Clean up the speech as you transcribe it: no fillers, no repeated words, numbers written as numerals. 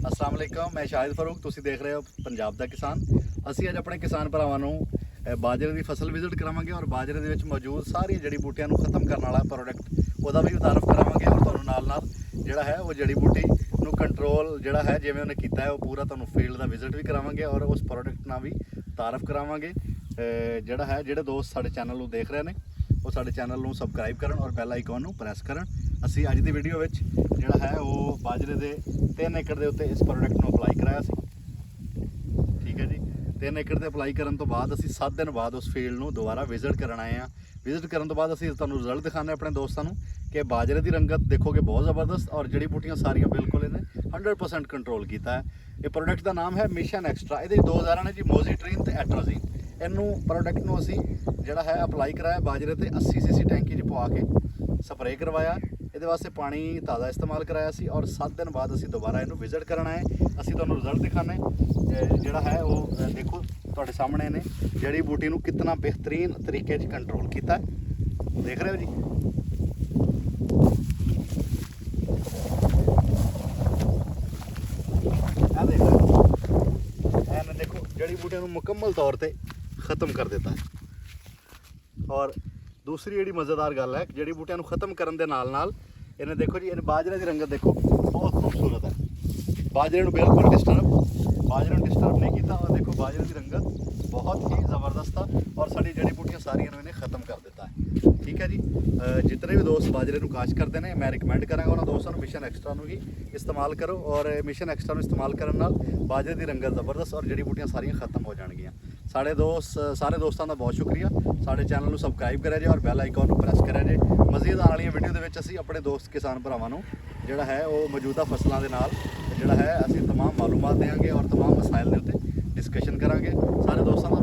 अस्सलाम वालेकुम, मैं शाहिद फारूक। तुसीं देख रहे हो पंजाब दा किसान। ਅਸੀਂ ਅੱਜ ਆਪਣੇ ਕਿਸਾਨ ਭਰਾਵਾਂ ਨੂੰ ਬਾਜਰੇ ਦੀ ਫਸਲ ਵਿਜ਼ਿਟ ਕਰਾਵਾਂਗੇ ਔਰ ਬਾਜਰੇ ਦੇ ਵਿੱਚ ਮੌਜੂਦ ਸਾਰੀਆਂ ਜੜੀ ਬੂਟੀਆਂ ਨੂੰ ਖਤਮ ਕਰਨ ਵਾਲਾ ਪ੍ਰੋਡਕਟ ਉਹਦਾ ਵੀ ਤਾਰਫ ਕਰਾਵਾਂਗੇ ਔਰ ਤੁਹਾਨੂੰ ਨਾਲ ਜਿਹੜਾ ਹੈ ਉਹ ਜੜੀ ਬੂਟੀ ਨੂੰ ਕੰਟਰੋਲ ਜਿਹੜਾ ਹੈ ਜਿਵੇਂ ਉਹਨੇ ਕੀਤਾ ਹੈ ਉਹ ਪੂਰਾ ਤੁਹਾਨੂੰ ਫੀਲਡ ਦਾ ਵਿਜ਼ਿਟ ਵੀ ਕਰਾਵਾਂਗੇ ਔਰ ਉਸ ਪ੍ਰੋਡਕਟ ਨਾਲ ਵੀ ਤਾਰਫ ਕਰਾਵਾਂਗੇ। ਜਿਹੜਾ ਹੈ ਜਿਹੜੇ ਦੋਸਤ ਸਾਡੇ ਚੈਨਲ ਨੂੰ ਦੇਖ ਰਹੇ ਨੇ ਉਹ ਸਾਡੇ ਚੈਨਲ ਨੂੰ ਸਬਸਕ੍ਰਾਈਬ ਕਰਨ ਔਰ ਬੈਲ ਆਈਕਨ ਨੂੰ ਪ੍ਰੈਸ ਕਰਨ। ਅਸੀਂ ਅੱਜ ਦੀ ਵੀਡੀਓ ਵਿੱਚ ਜਿਹੜਾ ਹੈ ਉਹ ਬਾਜਰੇ ਦੇ 3 ਏਕੜ ਦੇ ਉੱਤੇ ਇਸ ਪ੍ਰੋਡਕਟ ਨੂੰ ਅਪਲਾਈ ਕਰਾਇਆ ਸੀ। ਠੀਕ ਹੈ ਜੀ, 3 ਏਕੜ ਤੇ ਅਪਲਾਈ ਕਰਨ ਤੋਂ ਬਾਅਦ ਅਸੀਂ 7 ਦਿਨ ਬਾਅਦ ਉਸ ਫੀਲਡ ਨੂੰ ਦੁਬਾਰਾ ਵਿਜ਼ਿਟ ਕਰਨ ਆਏ ਹਾਂ। ਵਿਜ਼ਿਟ ਕਰਨ ਤੋਂ ਬਾਅਦ ਅਸੀਂ ਤੁਹਾਨੂੰ ਰਿਜ਼ਲਟ ਦਿਖਾਣੇ ਆਪਣੇ ਦੋਸਤਾਂ ਨੂੰ ਕਿ ਬਾਜਰੇ ਦੀ ਰੰਗਤ ਦੇਖੋਗੇ ਬਹੁਤ ਜ਼ਬਰਦਸਤ ਔਰ ਜੜੀ ਬੂਟੀਆਂ ਸਾਰੀਆਂ ਬਿਲਕੁਲ ਇਹਨੇ 100% ਕੰਟਰੋਲ ਕੀਤਾ ਹੈ। ਇਹ ਪ੍ਰੋਡਕਟ ਦਾ ਨਾਮ ਹੈ ਮਿਸ਼ਨ ਐਕਸਟਰਾ। ਇਹਦੇ 2 ਹਜ਼ਾਰਾਂ ਨੇ ਜੀ ਮੋਜ਼ੀਟ੍ਰੀਨ ਤੇ ਐਟਰਾਜ਼ੀਨ। ਇਹਨੂੰ ਪ੍ਰੋਡਕਟ ਨੂੰ ਅਸੀਂ ਜਿਹੜਾ ਹੈ ਅਪਲਾਈ ਕਰਾਇਆ ਬਾਜਰੇ ਤੇ 80 ਸੀਸੀ ਟੈਂਕੀ 'ਚ ਪਵਾ ਕੇ ਸਪਰੇਅ ਕਰਵਾਇਆ। ਇਹਦੇ ਵਾਸਤੇ ਪਾਣੀ ਤਾਜ਼ਾ ਇਸਤੇਮਾਲ ਕਰਾਇਆ ਸੀ ਔਰ 7 ਦਿਨ ਬਾਅਦ ਅਸੀਂ ਦੁਬਾਰਾ ਇਹਨੂੰ ਵਿਜ਼ਿਟ ਕਰਨ ਆਏ। ਅਸੀਂ ਤੁਹਾਨੂੰ ਰਿਜ਼ਲਟ ਦਿਖਾਣੇ ਜਿਹੜਾ ਹੈ ਉਹ ਦੇਖੋ ਤੁਹਾਡੇ ਸਾਹਮਣੇ ਨੇ ਜੜੀ ਬੂਟੀ ਨੂੰ ਕਿੰਨਾ ਬਿਹਤਰੀਨ ਤਰੀਕੇ 'ਚ ਕੰਟਰੋਲ ਕੀਤਾ। ਦੇਖ ਰਹੇ ਹੋ ਜੀ। ਆ ਦੇਖੋ ਇਹਨੇ ਦੇਖੋ जड़ी बूटियां ਨੂੰ मुकम्मल तौर पे ख़त्म कर देता है। और दूसरी जी मज़ेदार गल है जड़ी बूटियां ख़त्म करने के नाल इन्हें देखो जी, इन बाजरे की रंगत देखो बहुत खूबसूरत है। बाजरे को बिल्कुल डिस्टर्ब नहीं किया और देखो बाजरे की रंगत बहुत ही ज़बरदस्त था और साड़ी जड़ी बूटियां सारियां इन्हें ख़त्म कर देता है। ठीक है जी, जितने भी दोस्त बाजरे को काश करते हैं मैं रिकमेंड करांगा उन्होंने दोस्तों को मिशन एक्सट्रा ही इस्तेमाल करो और मिशन एक्सट्रा इस्तेमाल करने नाल बाजरे की रंगत ज़बरदस्त और जड़ी बूटियां सारियां ख़त्म हो जाएगियां। सारे दोस्तों का बहुत शुक्रिया। साढ़े चैनल को सबसक्राइब करें जे और बैल आइकन प्रेस करें जे। मज़ीद आने वाली वीडियो के असीं अपने दोस्त किसान भरावां नूं जिहड़ा है वो मौजूदा फसलों के नाल जिहड़ा है असीं तमाम मालूमात देंगे और तमाम मसाइल के उत्ते डिस्कशन करांगे। सारे दोस्तों का